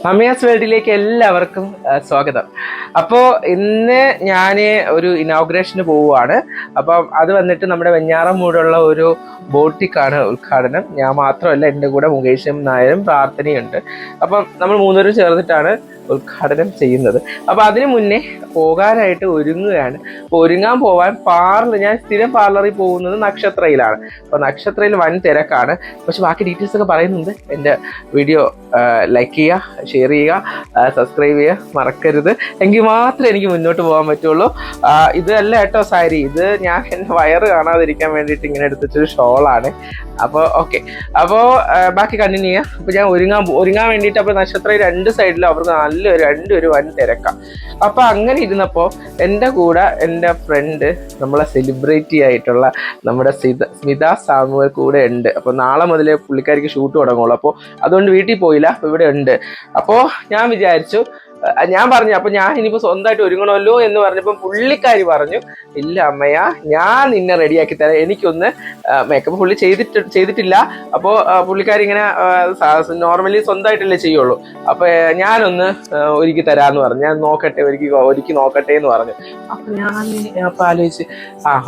അമയാസ് വേൾഡിലേക്ക് എല്ലാവർക്കും സ്വാഗതം. അപ്പോൾ ഇന്ന് ഞാൻ ഒരു ഇനോഗ്രേഷന് പോവുകയാണ്. അപ്പം അത് വന്നിട്ട് നമ്മുടെ വെഞ്ഞാറമൂടുള്ള ഒരു ബോട്ടിക്കാണ് ഉദ്ഘാടനം. ഞാൻ മാത്രമല്ല, എൻ്റെ കൂടെ മുകേഷും നായരും പ്രാർത്ഥനയുണ്ട്. അപ്പം നമ്മൾ മൂന്നുപേരും ചേർന്നിട്ടാണ് ഉദ്ഘാടനം ചെയ്യുന്നത്. അപ്പം അതിനു മുന്നേ പോകാനായിട്ട് ഒരുങ്ങുകയാണ്. അപ്പോൾ ഒരുങ്ങാൻ പോവാൻ ഞാൻ സ്ഥിരം പാർലറിൽ പോകുന്നത് നക്ഷത്രയിലാണ്. അപ്പോൾ നക്ഷത്രയിൽ വൻ തിരക്കാണ്. പക്ഷെ ബാക്കി ഡീറ്റെയിൽസ് ഒക്കെ പറയുന്നുണ്ട്. എൻ്റെ വീഡിയോ ലൈക്ക് ചെയ്യുക, ഷെയർ ചെയ്യുക, സബ്സ്ക്രൈബ് ചെയ്യുക മറക്കരുത്. എങ്കിൽ മാത്രമേ എനിക്ക് മുന്നോട്ട് പോകാൻ പറ്റുള്ളൂ. ഇതല്ല കേട്ടോ സാരി, ഇത് ഞാൻ എൻ്റെ വയറ് കാണാതിരിക്കാൻ വേണ്ടിയിട്ട് ഇങ്ങനെ എടുത്തിട്ടൊരു ഷോളാണ്. അപ്പോൾ ഓക്കെ, അപ്പോൾ ബാക്കി കണ്ടിന്യൂ ചെയ്യാം. അപ്പോൾ ഞാൻ ഒരുങ്ങാൻ വേണ്ടിയിട്ട് അപ്പോൾ നക്ഷത്രയിൽ രണ്ട് സൈഡിലും അവർക്ക് രണ്ടുപേരും വൻ തിരക്കാം. അപ്പോൾ അങ്ങനെ ഇരുന്നപ്പോൾ എൻ്റെ കൂടെ എൻ്റെ ഫ്രണ്ട്, നമ്മളെ സെലിബ്രിറ്റി ആയിട്ടുള്ള നമ്മുടെ സ്മിത സാമുവൽ കൂടെ ഉണ്ട്. അപ്പോൾ നാളെ മുതലേ പുള്ളിക്കാരിക്ക് ഷൂട്ട് തുടങ്ങുള്ളൂ. അപ്പോൾ അതുകൊണ്ട് വീട്ടിൽ പോയില്ല, അപ്പോൾ ഇവിടെ ഉണ്ട്. അപ്പോൾ ഞാൻ വിചാരിച്ചു, ഞാൻ പറഞ്ഞു, അപ്പൊ ഞാൻ ഇനിയിപ്പോ സ്വന്തമായിട്ട് ഒരുങ്ങണമല്ലോ എന്ന് പറഞ്ഞപ്പോൾ പുള്ളിക്കാരി പറഞ്ഞു, ഇല്ല അമ്മയാ, ഞാൻ നിന്നെ റെഡിയാക്കി തരാം, എനിക്കൊന്ന് മേക്കപ്പ് പുള്ളി ചെയ്തിട്ടില്ല. അപ്പോൾ പുള്ളിക്കാരി ഇങ്ങനെ നോർമലി സ്വന്തമായിട്ടല്ലേ ചെയ്യുള്ളൂ. അപ്പൊ ഞാനൊന്ന് ഒരുക്കി തരാന്ന് പറഞ്ഞു. ഞാൻ നോക്കട്ടെ, ഒരുക്കി നോക്കട്ടെ എന്ന് പറഞ്ഞു. അപ്പൊ ഞാൻ ആലോചിച്ച്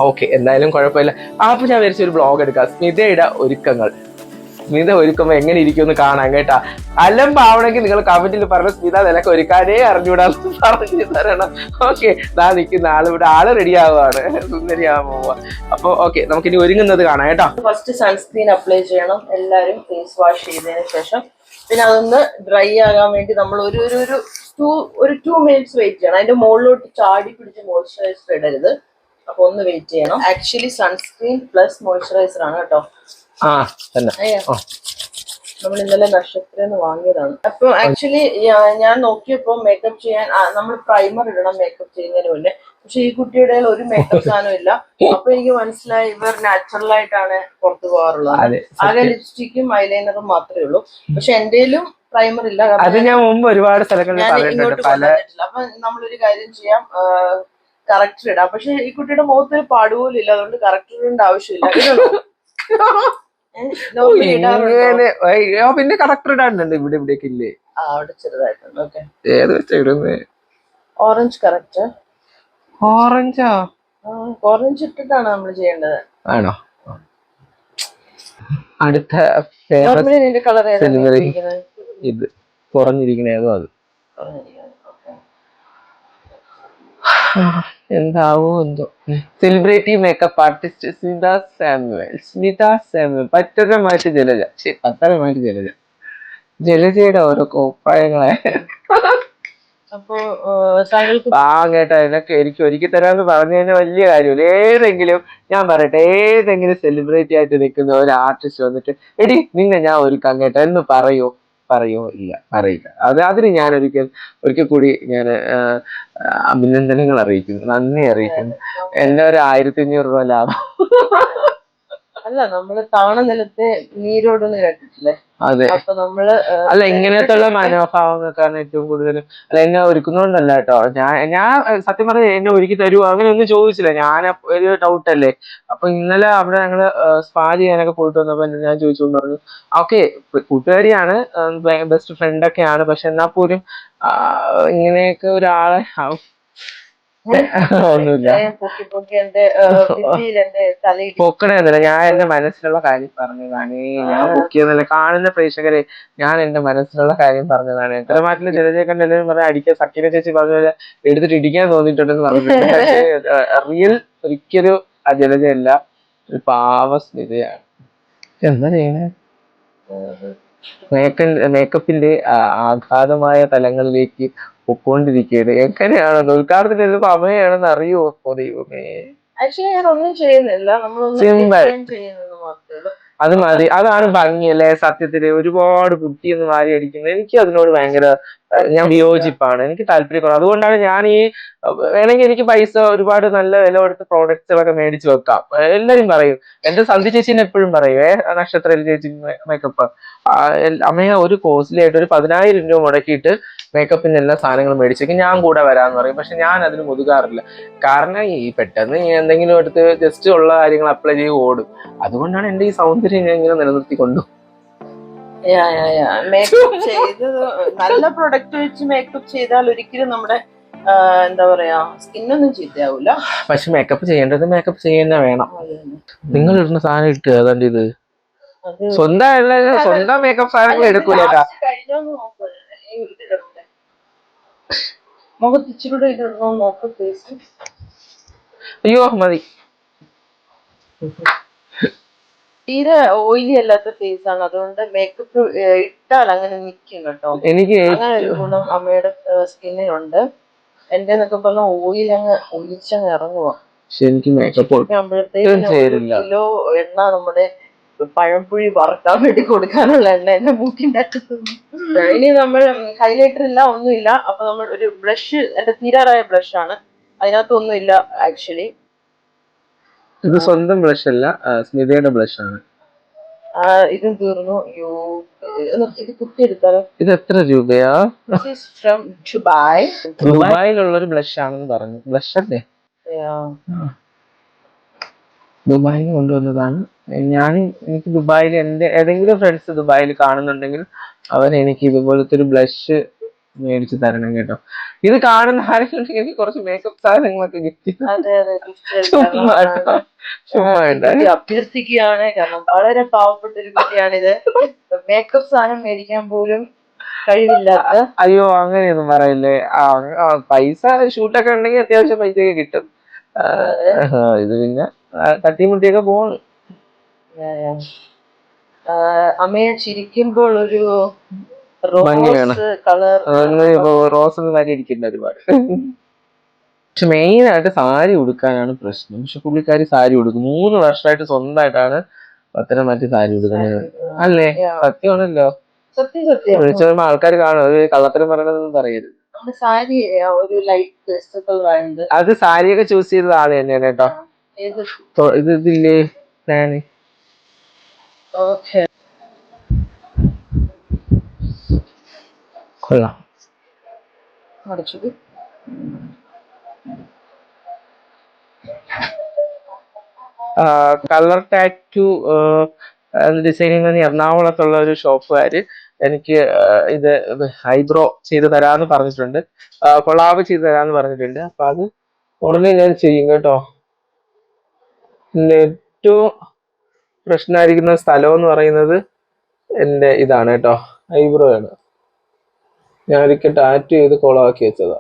ഓക്കെ, എന്തായാലും കുഴപ്പമില്ല. അപ്പൊ ഞാൻ വിചാരിച്ചു ഒരു ബ്ലോഗ് എടുക്കാം, സ്മിതയുടെ ഒരുക്കങ്ങൾ. സ്മിത ഒരുക്കുമ്പോ എങ്ങനെ ഇരിക്കുമെന്ന് കാണാം കേട്ടാ. അലമ്പാവണമെങ്കിൽ നിങ്ങൾ കമന്റിൽ പറഞ്ഞ സ്മിത നിനക്ക് ഒരുക്കാനേ അറിഞ്ഞൂടാന്ന് പറഞ്ഞു തരണം. ഓക്കെ, നിൽക്കുന്ന ആള് റെഡി ആവുകയാണ്, സുന്ദരിയാവാൻ പോവുക. അപ്പൊ ഓക്കെ, നമുക്കിനി ഒരുങ്ങുന്നത് കാണാം കേട്ടോ. ഫസ്റ്റ് സൺസ്ക്രീൻ അപ്ലൈ ചെയ്യണം എല്ലാവരും, ഫേസ് വാഷ് ചെയ്തതിന് ശേഷം. പിന്നെ അതൊന്ന് ഡ്രൈ ആകാൻ വേണ്ടി നമ്മൾ ഒരു 2 മിനിറ്റ്സ് വെയിറ്റ് ചെയ്യണം. അതിന്റെ മുകളിലോട്ട് ചാടി പിടിച്ച് മോയ്സ്ചറൈസർ ഇടരുത്. അപ്പൊ ഒന്ന് വെയിറ്റ് ചെയ്യണം. ആക്ച്വലി സൺസ്ക്രീൻ പ്ലസ് മോയ്സ്ചറൈസർ ആണ് കേട്ടോ. നമ്മൾ ഇന്നലെ നക്ഷത്രന്ന് വാങ്ങിയതാണ്. അപ്പൊ ആക്ച്വലി ഞാൻ നോക്കിയപ്പോ മേക്കപ്പ് ചെയ്യാൻ നമ്മൾ പ്രൈമർ ഇടണം മേക്കപ്പ് ചെയ്യുന്നതിന് മുന്നേ. പക്ഷെ ഈ കുട്ടിയുടെ ഒരു മേക്കപ്പ് സാധനം ഇല്ല. അപ്പൊ എനിക്ക് മനസ്സിലായി ഇവർ നാച്ചുറൽ ആയിട്ടാണ് പുറത്തു പോകാറുള്ളത്. ആകെ ലിപ്സ്റ്റിക്കും ഐലൈനറും മാത്രമേ ഉള്ളൂ. പക്ഷെ എന്റെയിലും പ്രൈമർ ഇല്ല. അത് ഞാൻ മുമ്പ് ഒരുപാട് സ്ഥലങ്ങളിൽ ഇങ്ങോട്ട് കൊണ്ടുവന്നിട്ടില്ല. അപ്പൊ നമ്മളൊരു കാര്യം ചെയ്യാം, കറക്റ്റർ ഇടാം. പക്ഷെ ഈ കുട്ടിയുടെ മുഖത്തൊരു പാടുപോലും ഇല്ല, അതുകൊണ്ട് കറക്റ്റർ ഇടേണ്ട ആവശ്യമില്ല. പിന്നെ കറക്റ്റർ ഇടാനുണ്ട് ഇവിടെ ഇവിടേക്ക് ഇല്ലേ? അവിടെ ചെറുതായിട്ടുണ്ട്. ഓക്കെ, ഏത് വെച്ചാ ഇടുന്നത്? Orange correct. ഓറഞ്ചോ? ഓറഞ്ച് ഇട്ടിട്ടാണ് നമ്മൾ ചെയ്യേണ്ടത്. ആണോ? അടുത്ത കളർ ഇത് കുറഞ്ഞിരിക്കണ ഏതോ അത് എന്താവോ എന്തോ. Celebrity makeup artist Smitha Samuel. പറ്റരമായിട്ട് ജലജയുടെ ഓരോ കോപ്രായങ്ങളെ കേട്ടോ. എനിക്ക് ഒരുക്കി തരാമെന്ന് പറഞ്ഞു കഴിഞ്ഞാൽ വലിയ കാര്യമില്ല. ഞാൻ പറയട്ടെ, ഏതെങ്കിലും സെലിബ്രിറ്റി ആയിട്ട് നിൽക്കുന്ന ഒരു ആർട്ടിസ്റ്റ് വന്നിട്ട് എടി നിന്നെ ഞാൻ ഒരുക്കാൻ കേട്ടോ എന്ന് പറയോ? ഇല്ല, പറയില്ല. അതിന് ഞാൻ ഒരിക്കൽ കൂടി ഞാൻ അഭിനന്ദനങ്ങൾ അറിയിക്കുന്നു, നന്ദി അറിയിക്കുന്നു. എന്നെ ഒരു 1500 രൂപ ലാഭം. അല്ല, നമ്മള് താണ നിലത്തെ നീരോടൊന്ന് കേട്ടിട്ടില്ലേ? അതെ. അപ്പൊ നമ്മള് ഇങ്ങനത്തെ മനോഭാവങ്ങൾക്കാണ് ഏറ്റവും കൂടുതൽ. എന്നെ ഒരുക്കുന്നോണ്ടല്ല കേട്ടോ. ഞാൻ സത്യം പറഞ്ഞ എന്നെ ഒരുക്കി തരുമോ അങ്ങനെ ഒന്നും ചോദിച്ചില്ല. ഞാൻ ഒരു ഡൗട്ടല്ലേ. അപ്പൊ ഇന്നലെ അവിടെ ഞങ്ങള് സ്പാ ചെയ്യാനൊക്കെ പോയിട്ട് വന്നപ്പോ ഞാൻ ചോദിച്ചു പറഞ്ഞു, ഓക്കെ കൂട്ടുകാരിയാണ്, ബെസ്റ്റ് ഫ്രണ്ടൊക്കെയാണ്, പക്ഷെ എന്നാ പോലും ഇങ്ങനെയൊക്കെ ഒരാളെ ഒന്നുമില്ല. പൊക്കണേന്നല്ല, ഞാൻ എന്റെ മനസ്സിലുള്ള കാര്യം പറഞ്ഞതാണ്. ഞാൻ പൊക്കിയെന്നല്ല, കാണുന്ന പ്രേക്ഷകരെ ഞാൻ എന്റെ മനസ്സിലുള്ള കാര്യം പറഞ്ഞതാണ്. എത്ര മാറ്റില് ജലജയെ കണ്ട് എല്ലാവരും പറഞ്ഞ അടിക്കാൻ, സക്കീന ചേച്ചി പറഞ്ഞ പോലെ എടുത്തിട്ട് ഇടിക്കാൻ തോന്നിയിട്ടുണ്ടെന്ന് പറഞ്ഞിട്ടുണ്ട്. പക്ഷേ റിയൽ ഒരിക്കലും ആ ജലജയല്ല, ഒരു പാവ സ്മിതയാണ്. എന്താ ചെയ്യണേ? മേക്കപ്പിന്റെ ആഘാതമായ തലങ്ങളിലേക്ക് പൊക്കോണ്ടിരിക്കുകയാണ്. എങ്ങനെയാണെന്ന് ഉദ്ഘാടനത്തിന് ചെല്ലുമ്പോ അമ്മയാണെന്ന് അറിയുമോ? ദൈവമേ, ആക്ച്വലി ഞാൻ ഒന്നും ചെയ്യുന്നില്ല, അത് മതി. അതാണ് ഭംഗിയല്ലേ സത്യത്തില്. ഒരുപാട് കുട്ടിയൊന്ന് വാരി അടിക്കുന്നത് എനിക്ക് അതിനോട് ഭയങ്കര ഞാൻ വിയോജിപ്പാണ്, എനിക്ക് താല്പര്യപ്പെടുന്നത്. അതുകൊണ്ടാണ് ഞാൻ വേണമെങ്കിൽ എനിക്ക് പൈസ ഒരുപാട് നല്ല വില കൊടുത്ത പ്രോഡക്റ്റുകളൊക്കെ മേടിച്ചു വെക്കാം. എല്ലാരും പറയും, എന്റെ സന്ധി ചേച്ചിനെ എപ്പോഴും പറയും, നക്ഷത്ര ചേച്ചി മേക്കപ്പ് അമ്മയെ ഒരു കോസ്റ്റ്ലി ആയിട്ട് ഒരു 10,000 രൂപ മുടക്കിയിട്ട് മേക്കപ്പിന്റെ എല്ലാ സാധനങ്ങളും മേടിച്ചു വെക്കും, ഞാൻ കൂടെ വരാന്ന് പറയും. പക്ഷെ ഞാൻ അതിന് മുതുകാറില്ല. കാരണം പെട്ടെന്ന് എന്തെങ്കിലും എടുത്ത് ജസ്റ്റ് ഉള്ള കാര്യങ്ങൾ അപ്ലൈ ചെയ്ത് ഓടും. അതുകൊണ്ടാണ് എന്റെ ഈ സൗന്ദര്യം ഞാൻ ഇങ്ങനെ നിലനിർത്തിക്കൊണ്ടു. മേക്കപ്പ് ചെയ്തത് നല്ല പ്രൊഡക്റ്റ് വെച്ച് മേക്കപ്പ് ചെയ്താൽ ഒരിക്കലും നമ്മുടെ എന്താ പറയാ സ്കിന്നൊന്നും ചീത്തയാവൂല. പക്ഷെ മേക്കപ്പ് ചെയ്യേണ്ടത് മേക്കപ്പ് ചെയ്യുന്ന വേണം. നിങ്ങൾ ഇടുന്ന സാധനം ഇട്ട് അതാണ്ട് ഇത് സ്വന്തം മേക്കപ്പ് സാധനങ്ങൾ എടുക്കൂലേട്ടാ. മുഖത്ത് ഇച്ചിരൂടെ ഇടണോ നോക്ക് ഫേസ്. അയ്യോ മതി. തീരെ ഓയിലി അല്ലാത്ത ഫേസ് ആണ്, അതുകൊണ്ട് മേക്കപ്പ് ഇട്ടാൽ അങ്ങനെ നിൽക്കും കേട്ടോ. എനിക്ക് അങ്ങനെ ഒരു ഗുണം അമ്മയുടെ സ്കിന്നിനുണ്ട്. എന്റെ എന്നൊക്കെ പറഞ്ഞ ഓയിൽ അങ്ങ് ഒലിച്ചങ്ങ് ഇറങ്ങുക. എനിക്ക് മേക്കപ്പ് കിലോ എണ്ണ നമ്മുടെ പഴംപുഴി വറക്കാൻ വേണ്ടി കൊടുക്കാനുള്ള എണ്ണ എന്റെ മൂക്കിന്റെ അറ്റത്ത്. ഇനി നമ്മൾ ഹൈലൈറ്റർ ഇല്ല, ഒന്നുമില്ല. അപ്പൊ നമ്മൾ ഒരു ബ്ലഷ്, എന്റെ തീരാറായ ബ്ലഷ് ആണ്, അതിനകത്ത് ഒന്നുമില്ല ആക്ച്വലി. ഇത് സ്വന്തം ബ്ലഷ് അല്ല, സ്മിതയുടെ ബ്ലഷ് ആണ്. ഇതും തീർന്നു. ഇത് കുത്തിയെടുത്താലോ? ഇത് എത്ര രൂപയാ? From Dubai. ദുബായിലുള്ള ഒരു ബ്ലഷ് ആണെന്ന് പറഞ്ഞു. ബ്ലഷ് അല്ലേ? ദുബായിൽ കൊണ്ടുവന്നതാണ്. എനിക്ക് ദുബായിൽ എന്റെ ഏതെങ്കിലും ഫ്രണ്ട്സ് ദുബായിൽ കാണുന്നുണ്ടെങ്കിൽ എനിക്ക് ഇതുപോലത്തെ ഒരു ബ്ലഷ് മേടിച്ച് തരണം കേട്ടോ. ഇത് കാണുന്ന ആരെങ്കിലും എനിക്ക് കുറച്ച് മേക്കപ്പ് സാധനങ്ങളൊക്കെ ഗിഫ്റ്റ് അഭ്യർത്ഥിക്കുകയാണ്. കാരണം വളരെ പാവപ്പെട്ട ഒരു കുട്ടിയാണിത്. മേക്കപ്പ് സാധനം മേടിക്കാൻ പോലും കഴിവില്ലാത്ത. അയ്യോ അങ്ങനെയൊന്നും പറയില്ലേ. പൈസ ഷൂട്ടൊക്കെ ഉണ്ടെങ്കിൽ അത്യാവശ്യം പൈസയൊക്കെ കിട്ടും. ഇത് പിന്നെ തട്ടിമുട്ടിയൊക്കെ പോണ്. അമ്മയെ ചിരിക്കുമ്പോൾ ഒരു റോസ് കളർ, റോസ് വരെ ഇരിക്കുന്ന ഒരുപാട്. പക്ഷെ മെയിൻ ആയിട്ട് സാരി ഉടുക്കാനാണ് പ്രശ്നം. പക്ഷെ പുള്ളിക്കാരി സാരി ഉടുക്കും. 3 വർഷമായിട്ട് സ്വന്തമായിട്ടാണ് പത്തനംതിട്ട സാരി ഉടുക്കുന്നത്. അല്ലേ? സത്യമാണല്ലോ. വിളിച്ചു ആൾക്കാർ കാണും. അത് കള്ളത്തരം പറയണതെന്ന് പറയരുത്. സാരി ഒരു ലൈറ്റ്, അത് സാരിയൊക്കെ ചൂസ് ചെയ്തത് ആള് തന്നെയാണ് കേട്ടോ. ഇതില്ലേ ഞാന് കൊള്ളാം. കളർ ടാറ്റു ഡിസൈനിങ് എറണാകുളത്തുള്ള ഒരു ഷോപ്പുകാര് എനിക്ക് ഇത് ഐബ്രോ ചെയ്ത് തരാന്ന് പറഞ്ഞിട്ടുണ്ട്. കൊളാബ് ചെയ്ത് തരാന്ന് പറഞ്ഞിട്ടുണ്ട്. അപ്പൊ അത് ഉടനെ ഞാൻ ചെയ്യും കേട്ടോ. ഏറ്റവും പ്രശ്നമായിരിക്കുന്ന സ്ഥലം എന്ന് പറയുന്നത് എന്റെ ഇതാണ് കേട്ടോ, ഐബ്രോ ആണ്. ഞാൻ ഒരിക്കൽ ടാറ്റു ചെയ്ത് കൊളാക്കി വെച്ചതാ.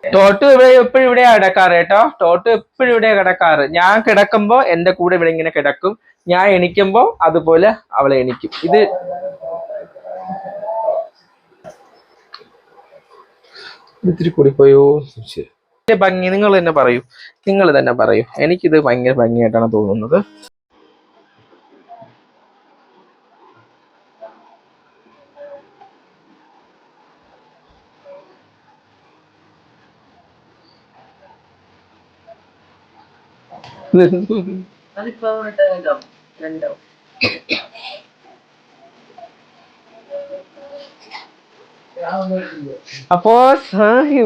ടോട്ടു എപ്പോഴും ഇവിടെയാ കിടക്കാറ് കേട്ടോ. ടോട്ടു എപ്പോഴും ഇവിടെയാ കിടക്കാറ്. ഞാൻ കിടക്കുമ്പോ എന്റെ കൂടെ ഇവിടെ ഇങ്ങനെ കിടക്കും. ഞാൻ എണീക്കുമ്പോ അതുപോലെ അവളെ എണീക്കും. ഇത് ഇത്തിരി കൂടി പോയോ? ഭംഗി നിങ്ങൾ തന്നെ പറയൂ. എനിക്കിത് ഭയങ്കര ഭംഗിയായിട്ടാണ് തോന്നുന്നത്. അപ്പോ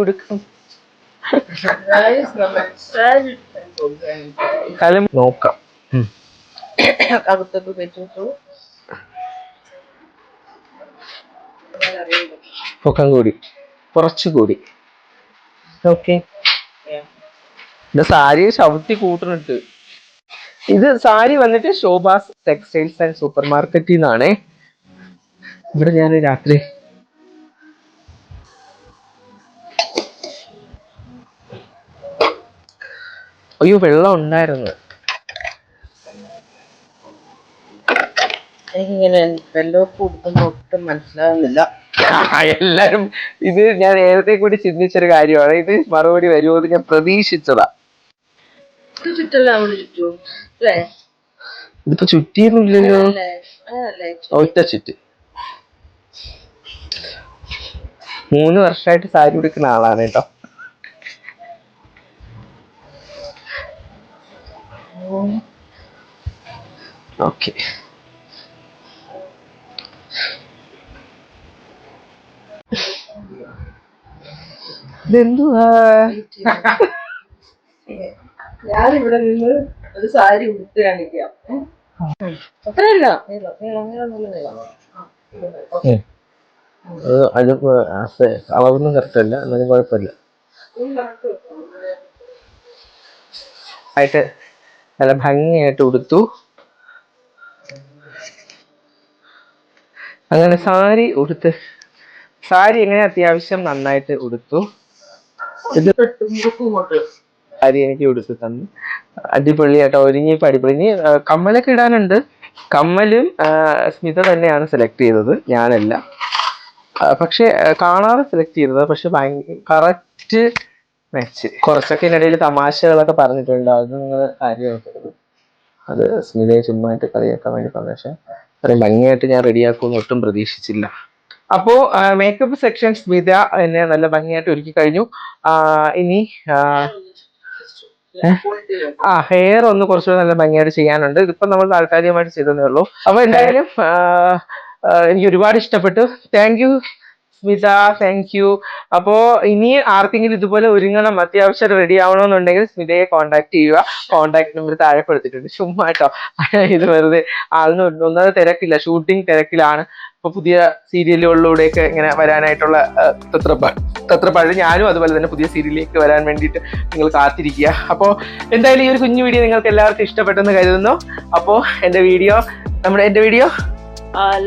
ഉടുക്കും നോക്കാം. പൊക്കം കൂടി, കുറച്ചുകൂടി. ഓക്കെ. സാരി ചവിട്ടി കൂട്ടുന്നിട്ട്. ഇത് സാരി വന്നിട്ട് ശോഭാസ് ടെക്സ്റ്റൈൽസ് ആൻഡ് സൂപ്പർ മാർക്കറ്റിൽ നിന്നാണേ. ഇവിടെ ഞാൻ രാത്രി വെള്ളം ഉണ്ടായിരുന്നു. എനിക്കിങ്ങനെ വെള്ളമൊക്കെ കൊടുക്കുമ്പോ ഒട്ടും മനസ്സിലാകുന്നില്ല. എല്ലാരും ഇത് ഞാൻ നേരത്തെ കൂടി ചിന്തിച്ചൊരു കാര്യമാണ്. ഇത് മറുപടി വരുമോ എന്ന് ഞാൻ പ്രതീക്ഷിച്ചതാ. ഇതിപ്പോ ചുറ്റിയൊന്നുമില്ലല്ലോ. ഒറ്റ ചുറ്റ്. 3 വർഷമായിട്ട് സാരി ഉടുക്കുന്ന ആളാണ് കേട്ടോ. ഓക്കെ. ഇതെന്തുവാ? ഞാനിവിടെ നിന്ന് ഒരു സാരി ഉടുത്ത് കാണിക്കാം. അത്രയല്ല അത് അളവൊന്നും കറക്റ്റ് അല്ല, എന്നാലും കുഴപ്പമില്ല. ആയിട്ട് നല്ല ഭംഗിയായിട്ട് ഉടുത്തു. അങ്ങനെ സാരി ഉടുത്ത്, സാരി എങ്ങനെ അത്യാവശ്യം നന്നായിട്ട് ഉടുത്തു. ഇത് സാരി എനിക്ക് ഉടുത്ത് തന്നു. അടിപൊളിയായിട്ട് ഒരുങ്ങി അടിപൊളി. ഇനി കമ്മലൊക്കെ ഇടാനുണ്ട്. കമ്മലും സ്മിത തന്നെയാണ് സെലക്ട് ചെയ്തത്, ഞാനല്ല. പക്ഷെ കാണാതെ സെലക്ട് ചെയ്തത്, പക്ഷെ കറക്റ്റ് മാച്ച്. കുറച്ചൊക്കെ ഇതിനിടയിൽ തമാശകളൊക്കെ പറഞ്ഞിട്ടുണ്ട്, അത് നിങ്ങൾ കാര്യമാക്കരുത്. അത് സ്മിതയെ ചുമ്മായിട്ട് കളിയാക്കാൻ വേണ്ടി പറഞ്ഞു. പക്ഷെ അത്രയും ഭംഗിയായിട്ട് ഞാൻ റെഡിയാക്കുമെന്ന് ഒട്ടും പ്രതീക്ഷിച്ചില്ല. അപ്പോ മേക്കപ്പ് സെക്ഷൻ സ്മിത എന്നെ നല്ല ഭംഗിയായിട്ട് ഒരുക്കി കഴിഞ്ഞു. ഇനി ഹെയർ ഒന്ന് കുറച്ചുകൂടെ നല്ല ഭംഗിയായിട്ട് ചെയ്യാനുണ്ട്. ഇതിപ്പോ നമ്മൾ താൽക്കാലികമായിട്ട് ചെയ്തതേ ഉള്ളൂ. അപ്പൊ എന്തായാലും എനിക്ക് ഒരുപാട് ഇഷ്ടപ്പെട്ടു. Thank you Smitha, thank you. അപ്പോ ഇനി ആർക്കെങ്കിലും ഇതുപോലെ ഒരുങ്ങണം, അത്യാവശ്യം റെഡി ആവണമെന്നുണ്ടെങ്കിൽ സ്മിതയെ കോൺടാക്ട് ചെയ്യുക. കോൺടാക്ട് നമ്പർ താഴെ കൊടുത്തിട്ടുണ്ട്. ചുമ്മാ കേട്ടോ, ഇത് വെറുതെ ആളിന് ഒന്നത് തിരക്കില്ല, ഷൂട്ടിംഗ് തിരക്കിലാണ്. ഇപ്പൊ പുതിയ സീരിയലുകളിലൂടെയൊക്കെ ഇങ്ങനെ വരാനായിട്ടുള്ള തത്രപ്പാട്. ഞാനും അതുപോലെ തന്നെ പുതിയ സീരിയലിലേക്ക് വരാൻ വേണ്ടിയിട്ട് നിങ്ങൾ കാത്തിരിക്കുക. അപ്പോൾ എന്തായാലും ഈ ഒരു കുഞ്ഞു വീഡിയോ നിങ്ങൾക്ക് എല്ലാവർക്കും ഇഷ്ടപ്പെട്ടെന്ന് കരുതുന്നു. അപ്പോൾ എൻ്റെ വീഡിയോ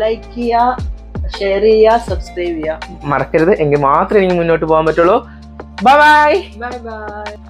ലൈക്ക് ചെയ്യുക, ഷെയർ ചെയ്യുക, സബ്സ്ക്രൈബ് ചെയ്യുക മറക്കരുത്. എങ്കിൽ മാത്രമേ എനിക്ക് മുന്നോട്ട് പോകാൻ പറ്റുള്ളൂ. Bye bye. Bye bye.